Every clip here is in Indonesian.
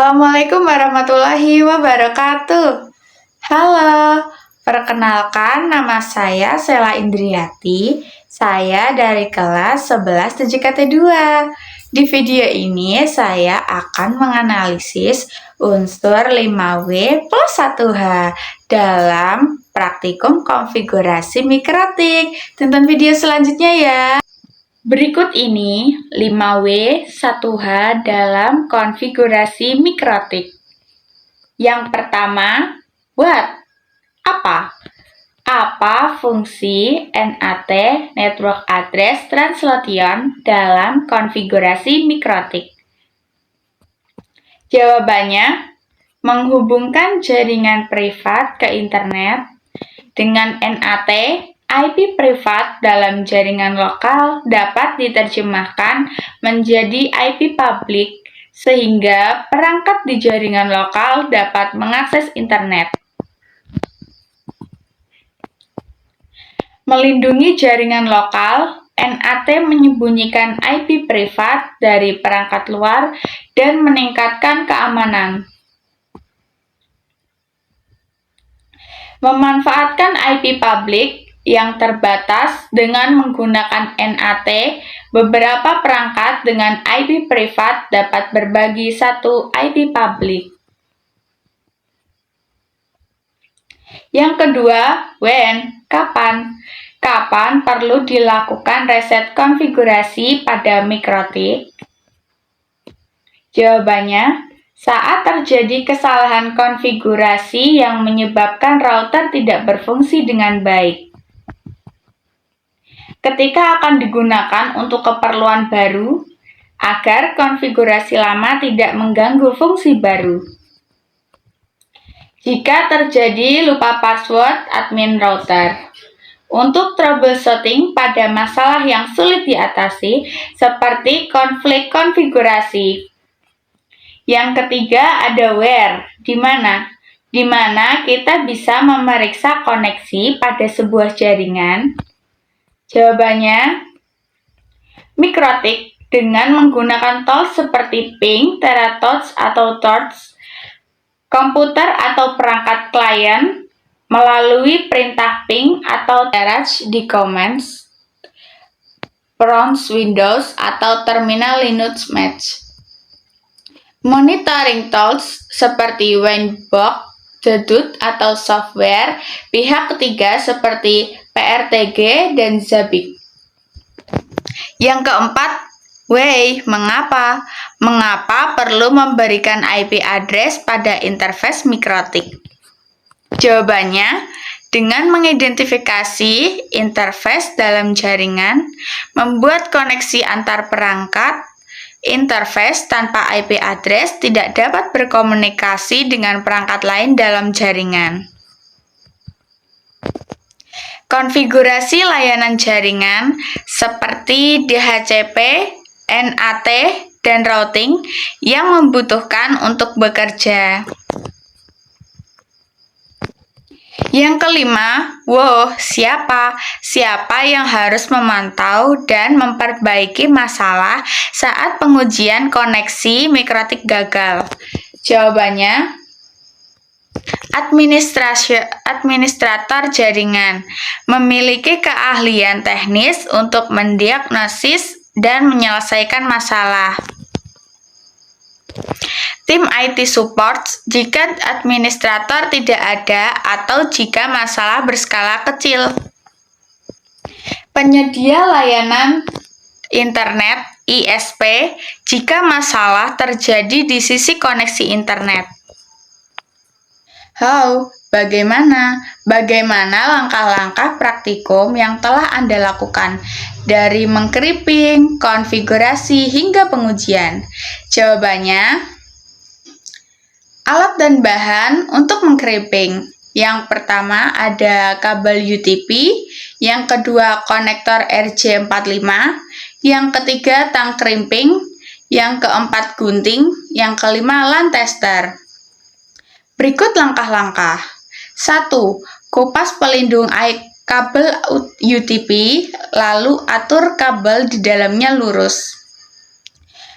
Assalamualaikum warahmatullahi wabarakatuh. Halo, perkenalkan nama saya Sela Indriati. Saya dari kelas 11 TJKT2. Di video ini saya akan menganalisis unsur 5W plus 1H dalam praktikum konfigurasi mikrotik. Tonton video selanjutnya ya. Berikut ini 5W 1H dalam konfigurasi mikrotik. Yang pertama, what? Apa? Apa fungsi NAT Network Address Translation dalam konfigurasi mikrotik? Jawabannya, menghubungkan jaringan privat ke internet dengan NAT. IP privat dalam jaringan lokal dapat diterjemahkan menjadi IP publik sehingga perangkat di jaringan lokal dapat mengakses internet. Melindungi jaringan lokal, NAT menyembunyikan IP privat dari perangkat luar dan meningkatkan keamanan. Memanfaatkan IP publik yang terbatas dengan menggunakan NAT, beberapa perangkat dengan IP privat dapat berbagi satu IP publik. Yang kedua, when, kapan? Kapan perlu dilakukan reset konfigurasi pada mikrotik? Jawabannya, saat terjadi kesalahan konfigurasi yang menyebabkan router tidak berfungsi dengan baik. Ketika akan digunakan untuk keperluan baru, agar konfigurasi lama tidak mengganggu fungsi baru. Jika terjadi lupa password admin router. Untuk troubleshooting pada masalah yang sulit diatasi, seperti konflik konfigurasi. Yang ketiga ada where, di mana? Di mana kita bisa memeriksa koneksi pada sebuah jaringan. Jawabannya, mikrotik dengan menggunakan tools seperti ping, teratouch, atau torch, komputer atau perangkat klien melalui perintah ping atau terach di commands, prompt Windows atau terminal Linux Match. Monitoring tools seperti Winebox, Dedut atau software pihak ketiga seperti PRTG dan Zabbix. Yang keempat, why, mengapa? Mengapa perlu memberikan IP address pada interface mikrotik? Jawabannya, dengan mengidentifikasi interface dalam jaringan, membuat koneksi antar perangkat, interface tanpa IP address tidak dapat berkomunikasi dengan perangkat lain dalam jaringan. Konfigurasi layanan jaringan seperti DHCP, NAT, dan routing yang membutuhkan untuk bekerja. Yang kelima, siapa? Siapa yang harus memantau dan memperbaiki masalah saat pengujian koneksi mikrotik gagal? Jawabannya, administrator jaringan memiliki keahlian teknis untuk mendiagnosis dan menyelesaikan masalah. Tim IT support jika administrator tidak ada atau jika masalah berskala kecil. Penyedia layanan internet ISP jika masalah terjadi di sisi koneksi internet. How? Bagaimana? Bagaimana langkah-langkah praktikum yang telah Anda lakukan dari mengcrypting, konfigurasi, hingga pengujian? Jawabannya, alat dan bahan untuk mengcrypting. Yang pertama ada kabel UTP, yang kedua konektor RJ45, yang ketiga tang crimping, yang keempat gunting, yang kelima LAN tester. Berikut langkah-langkah. 1. Kupas pelindung kabel UTP, lalu atur kabel di dalamnya lurus.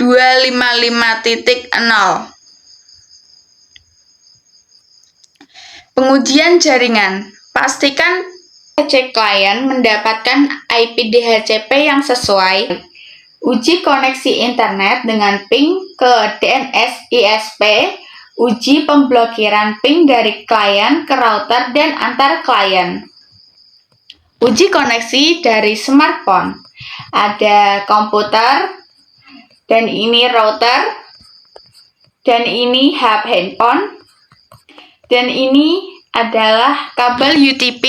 255.0. Pengujian jaringan. Pastikan DHCP klien mendapatkan IP DHCP yang sesuai. Uji koneksi internet dengan ping ke DNS ISP. Uji pemblokiran ping dari klien ke router dan antar klien. Uji koneksi dari smartphone. Ada komputer, dan ini router, dan ini hub handphone, dan ini adalah kabel UTP.